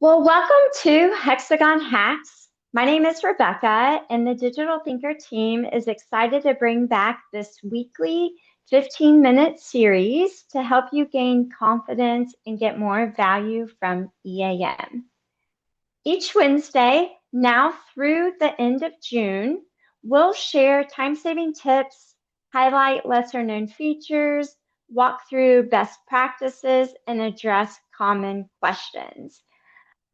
Well, welcome to HxGN Hacks. My name is Rebecca, and the Digital Thinker team is excited to bring back this weekly 15-minute series to help you gain confidence and get more value from EAM. Each Wednesday, now through the end of June, we'll share time-saving tips, highlight lesser-known features, walk through best practices, and address common questions.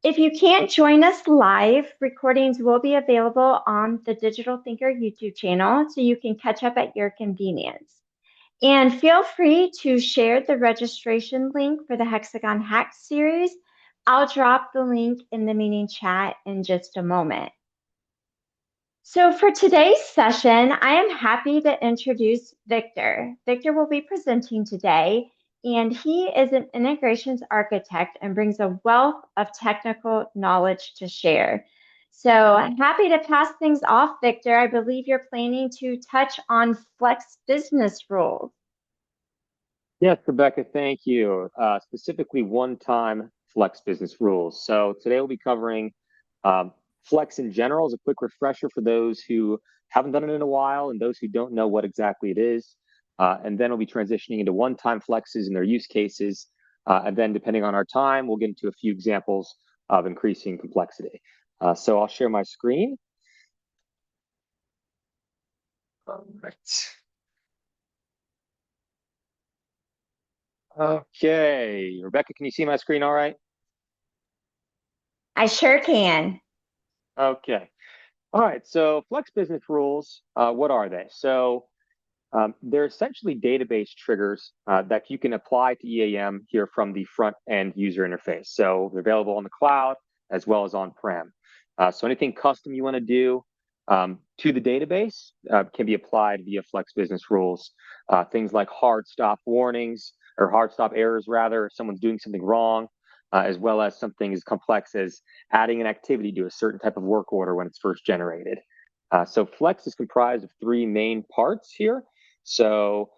If you can't join us live, recordings will be available on the Digital Thinker YouTube channel, so you can catch up at your convenience. And feel free to share the registration link for the HxGN Hacks series. I'll drop the link in the meeting chat in just a moment. So for today's session, I am happy to introduce Victor. Victor will be presenting today, and he is an integrations architect and brings a wealth of technical knowledge to share. So I'm happy to pass things off, Victor. I believe you're planning to touch on flex business rules. Yes, Rebecca, thank you. Specifically, one-time flex business rules. So today we'll be covering flex in general as a quick refresher for those who haven't done it in a while and those who don't know what exactly it is. And then we'll be transitioning into one-time flexes and their use cases. And then depending on our time, we'll get into a few examples of increasing complexity. So I'll share my screen. All right. Okay, Rebecca, can you see my screen all right? I sure can. Okay. All right. So flex business rules, what are they? So they're essentially database triggers that you can apply to EAM here from the front end user interface. So they're available on the cloud as well as on-prem. So anything custom you want to do to the database can be applied via flex business rules. Things like hard stop warnings or hard stop errors, rather, if someone's doing something wrong, as well as something as complex as adding an activity to a certain type of work order when it's first generated. So Flex is comprised of three main parts here. So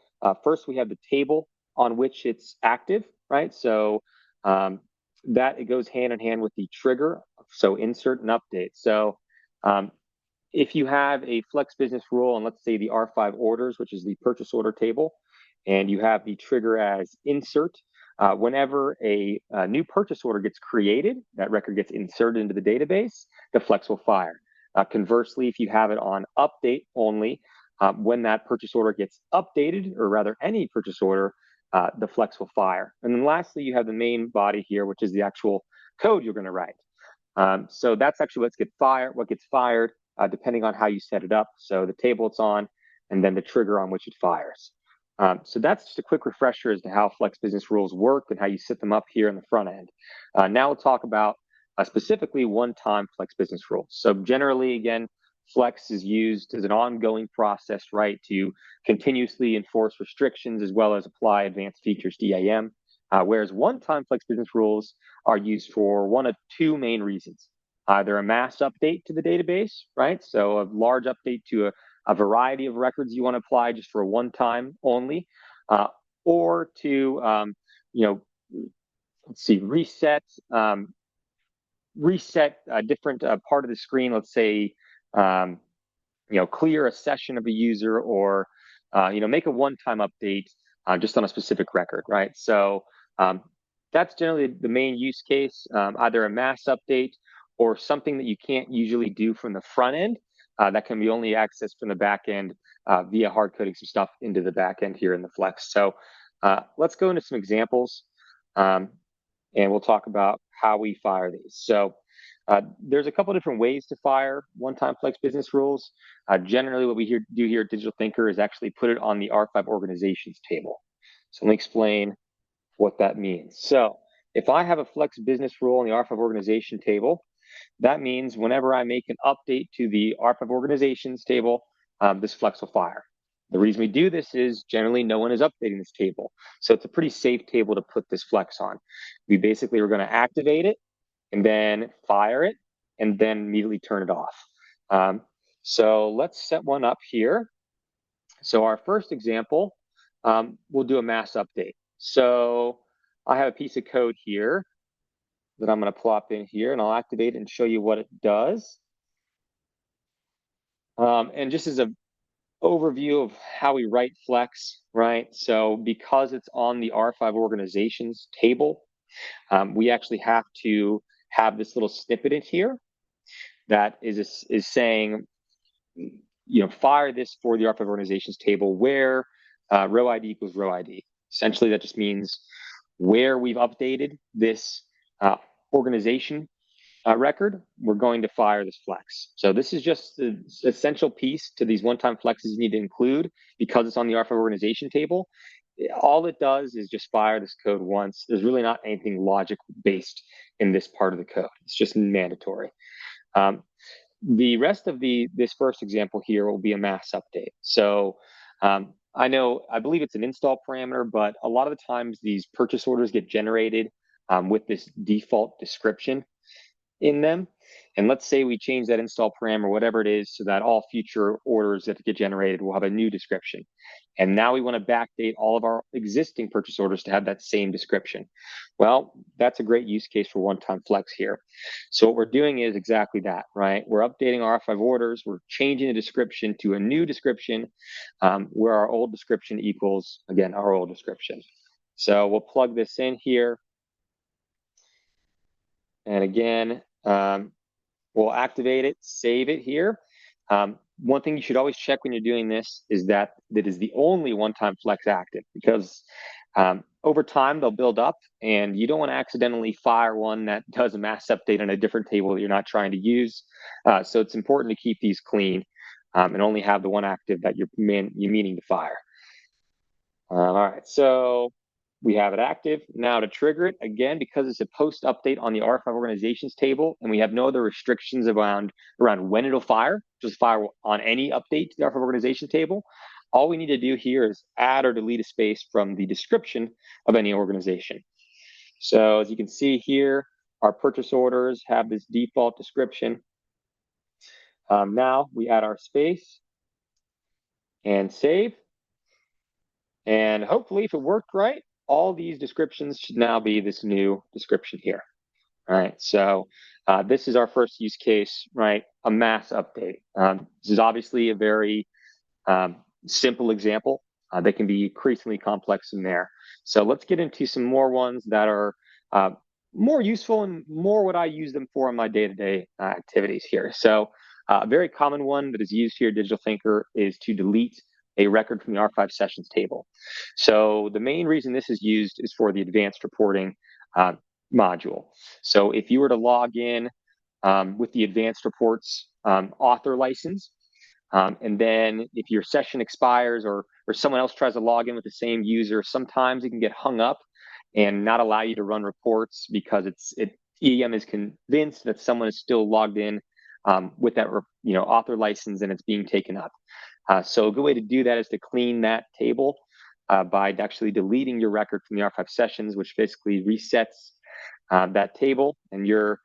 first we have the table on which it's active, right? So that it goes hand in hand with the trigger. So insert and update. So if you have a Flex business rule, and let's say the R5 orders, which is the purchase order table, and you have the trigger as insert, whenever a new purchase order gets created, that record gets inserted into the database, the Flex will fire. Conversely, if you have it on update only, when that purchase order gets updated, or rather any purchase order, the Flex will fire. And then lastly, you have the main body here, which is the actual code you're going to write. So that's actually what gets fired, depending on how you set it up. So the table it's on, and then the trigger on which it fires. So that's just a quick refresher as to how Flex business rules work and how you set them up here in the front end. Now we'll talk about specifically one-time Flex business rules. So generally, again, Flex is used as an ongoing process, right, to continuously enforce restrictions as well as apply advanced features to EAM. Whereas one-time Flex business rules are used for one of two main reasons. Either a mass update to the database, right? So a large update to a variety of records you want to apply just for a one time only, or to, reset a different part of the screen. Let's say, clear a session of a user, or make a one-time update just on a specific record, right? So that's generally the main use case, either a mass update or something that you can't usually do from the front end that can be only accessed from the back end via hard coding some stuff into the back end here in the Flex. So let's go into some examples, and we'll talk about how we fire these. So there's a couple of different ways to fire one-time Flex business rules. Generally, what we do here at Digital Thinker is actually put it on the R5 organizations table. So let me explain what that means. So if I have a Flex business rule in the R5 organization table, that means whenever I make an update to the R5 organizations table, this Flex will fire. The reason we do this is generally no one is updating this table. So it's a pretty safe table to put this Flex on. We basically are going to activate it and then fire it and then immediately turn it off. So let's set one up here. So our first example, we'll do a mass update. So I have a piece of code here that I'm going to plop in here, and I'll activate it and show you what it does. And just as an overview of how we write Flex, right? So because it's on the R5 organizations table, we actually have to have this little snippet in here that is saying, fire this for the R5 organizations table where row ID equals row ID. Essentially, that just means where we've updated this organization record, we're going to fire this flex. So this is just the essential piece to these one-time flexes you need to include because it's on the R5 organization table. All it does is just fire this code once. There's really not anything logic-based in this part of the code. It's just mandatory. The rest of this first example here will be a mass update. So I believe it's an install parameter, but a lot of the times these purchase orders get generated with this default description in them. And let's say we change that install parameter, whatever it is, so that all future orders that get generated will have a new description. And now we want to backdate all of our existing purchase orders to have that same description. Well, that's a great use case for one-time flex here. So what we're doing is exactly that, right? We're updating our R5 orders. We're changing the description to a new description where our old description equals, again, our old description. So we'll plug this in here. And again, we'll activate it, save it here. One thing you should always check when you're doing this is that it is the only one-time flex active, because over time they'll build up and you don't want to accidentally fire one that does a mass update on a different table that you're not trying to use. So it's important to keep these clean and only have the one active that you're meaning to fire. All right, so we have it active. Now to trigger it, again, because it's a post update on the R5 organizations table, and we have no other restrictions around when it'll fire, just fire on any update to the R5 organization table. All we need to do here is add or delete a space from the description of any organization. So as you can see here, our purchase orders have this default description. Now we add our space and save. And hopefully, if it worked right, all these descriptions should now be this new description here. All right, so this is our first use case, right? A mass update. This is obviously a very simple example. They can be increasingly complex in there. So let's get into some more ones that are more useful and more what I use them for in my day-to-day activities here. So a very common one that is used here, Digital Thinker, is to delete a record from the R5 sessions table. So the main reason this is used is for the advanced reporting module. So if you were to log in with the advanced reports author license, and then if your session expires or someone else tries to log in with the same user, sometimes it can get hung up and not allow you to run reports because EAM is convinced that someone is still logged in with that author license and it's being taken up. So a good way to do that is to clean that table by actually deleting your record from the R5 sessions, which basically resets that table and your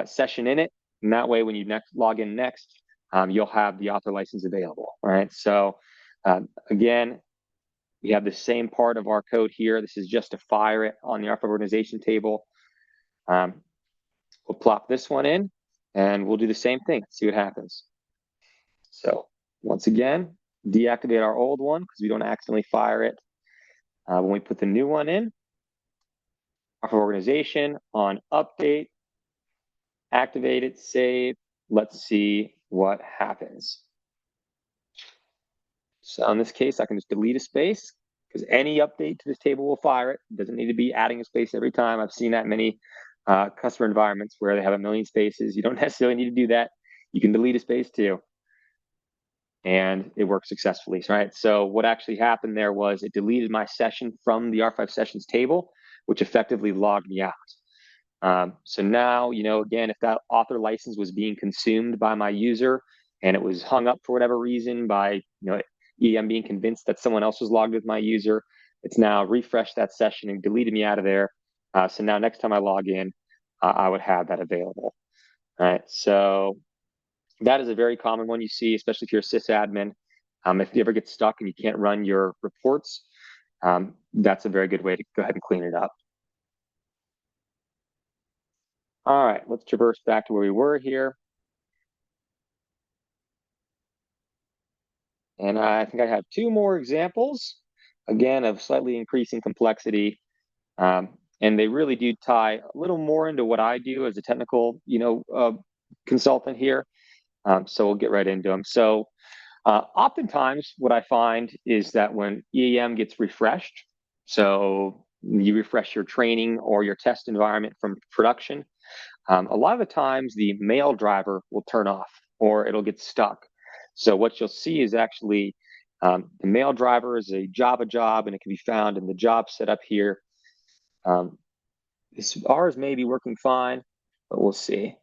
session in it. And that way, when you log in next, you'll have the author license available. All right. So again, we have the same part of our code here. This is just to fire it on the R5 organization table. We'll plop this one in and we'll do the same thing, see what happens. So once again, deactivate our old one because we don't accidentally fire it. When we put the new one in, R5 organization on update, activate it, save. Let's see what happens. So in this case, I can just delete a space because any update to this table will fire it. It doesn't need to be adding a space every time. I've seen that in many customer environments where they have a million spaces. You don't necessarily need to do that. You can delete a space too. And it worked successfully, right? So what actually happened there was it deleted my session from the R5 sessions table, which effectively logged me out. So now, again, if that author license was being consumed by my user and it was hung up for whatever reason by, EAM being convinced that someone else was logged with my user, it's now refreshed that session and deleted me out of there. So now next time I log in, I would have that available. All right, so that is a very common one you see, especially if you're a sysadmin. If you ever get stuck and you can't run your reports, that's a very good way to go ahead and clean it up. All right, let's traverse back to where we were here. And I think I have two more examples, again, of slightly increasing complexity. And they really do tie a little more into what I do as a technical, consultant here. So we'll get right into them. So oftentimes what I find is that when EAM gets refreshed, so you refresh your training or your test environment from production, a lot of the times the mail driver will turn off or it'll get stuck. So what you'll see is actually the mail driver is a Java job, and it can be found in the job setup here. Ours may be working fine, but we'll see.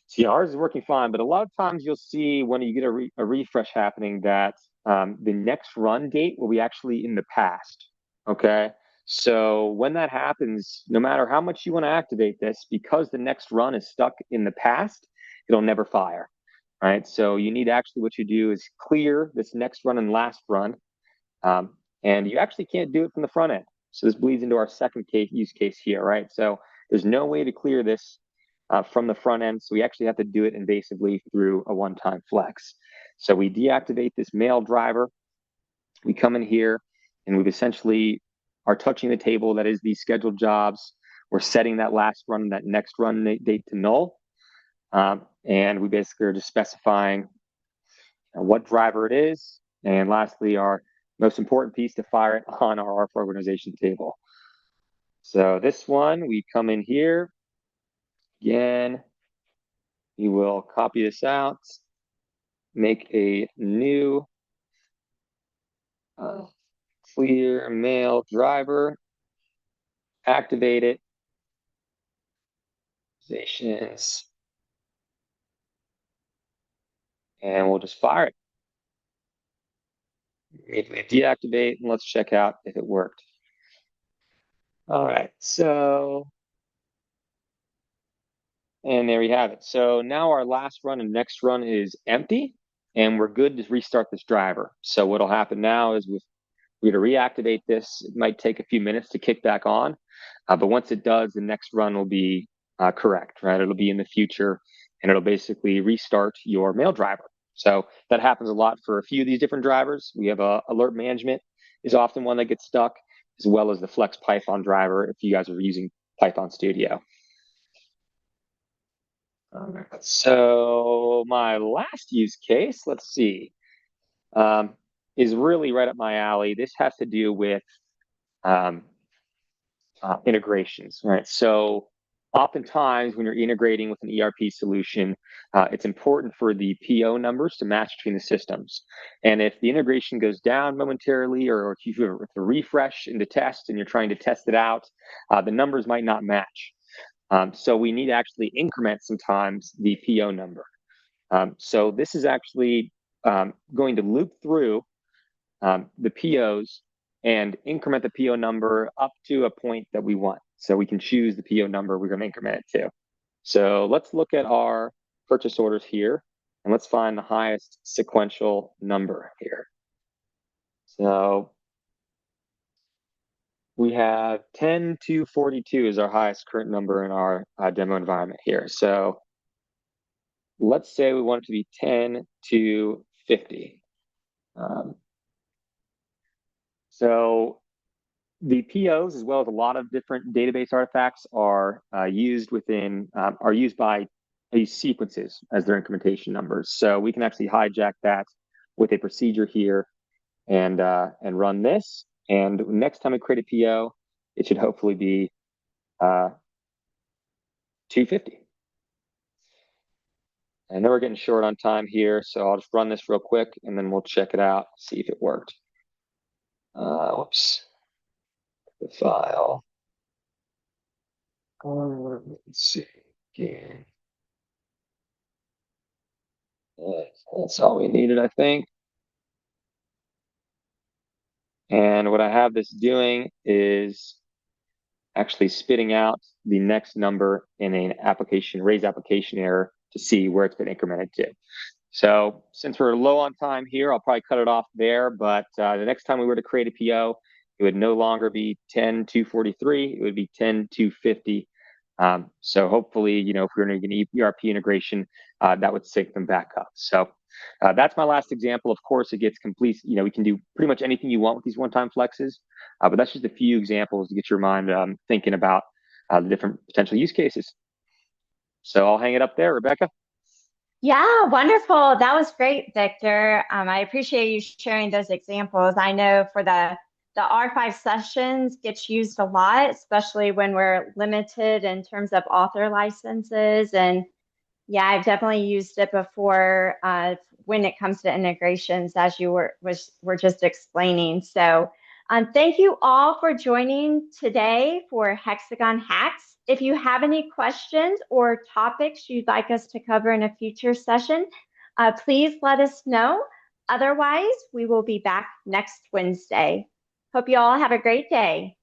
So yeah, ours is working fine, but a lot of times you'll see when you get a refresh happening that the next run date will be actually in the past. Okay. So when that happens, no matter how much you want to activate this, because the next run is stuck in the past, it'll never fire. Right. So you need actually what you do is clear this next run and last run. And you actually can't do it from the front end. So this bleeds into our second use case here, right? So there's no way to clear this from the front end. So we actually have to do it invasively through a one-time flex. So we deactivate this mail driver. We come in here and we've essentially are touching the table that is these scheduled jobs. We're setting that last run, that next run date to null. And we basically are just specifying what driver it is. And lastly, our most important piece to fire it on our ARF organization table. So this one, we come in here. Again, you will copy this out, make a new clear mail driver, activate it, organizations, and we'll just fire it. Immediately deactivate, and let's check out if it worked. All right, so, and there we have it. So now our last run and next run is empty, and we're good to restart this driver. So what'll happen now is we're to reactivate this. It might take a few minutes to kick back on, but once it does, the next run will be correct, right? It'll be in the future, and it'll basically restart your mail driver. So that happens a lot for a few of these different drivers. We have alert management is often one that gets stuck, as well as the Flex Python driver if you guys are using Python Studio. So my last use case, let's see, is really right up my alley. This has to do with integrations, right? So oftentimes when you're integrating with an ERP solution, it's important for the PO numbers to match between the systems. And if the integration goes down momentarily, or if you have a refresh into test and you're trying to test it out, the numbers might not match. So we need to actually increment sometimes the PO number. So this is actually going to loop through the POs and increment the PO number up to a point that we want. So we can choose the PO number we're going to increment it to. So let's look at our purchase orders here, and let's find the highest sequential number here. So we have 10 to 42 is our highest current number in our demo environment here. So let's say we want it to be 10 to 50. So the POs, as well as a lot of different database artifacts, are used by these sequences as their incrementation numbers. So we can actually hijack that with a procedure here and run this. And next time we create a PO, it should hopefully be 250. I know we're getting short on time here, so I'll just run this real quick and then we'll check it out, see if it worked. Whoops. The file. Let's see again. That's all we needed, I think. And what I have this doing is actually spitting out the next number in an raised application error to see where it's been incremented to. So since we're low on time here, I'll probably cut it off there. But the next time we were to create a PO, it would no longer be 10 to 43. It would be 10 to 50 So hopefully, if we're going to get an ERP integration, that would sync them back up. So that's my last example. Of course, it gets complete. We can do pretty much anything you want with these one-time flexes, but that's just a few examples to get your mind thinking about the different potential use cases. So I'll hang it up there, Rebecca. Yeah, wonderful. That was great, Victor. I appreciate you sharing those examples. I know for the R5 sessions gets used a lot, especially when we're limited in terms of author licenses. And yeah, I've definitely used it before when it comes to integrations, as you were just explaining. So thank you all for joining today for HxGN Hacks. If you have any questions or topics you'd like us to cover in a future session, please let us know. Otherwise, we will be back next Wednesday. Hope you all have a great day.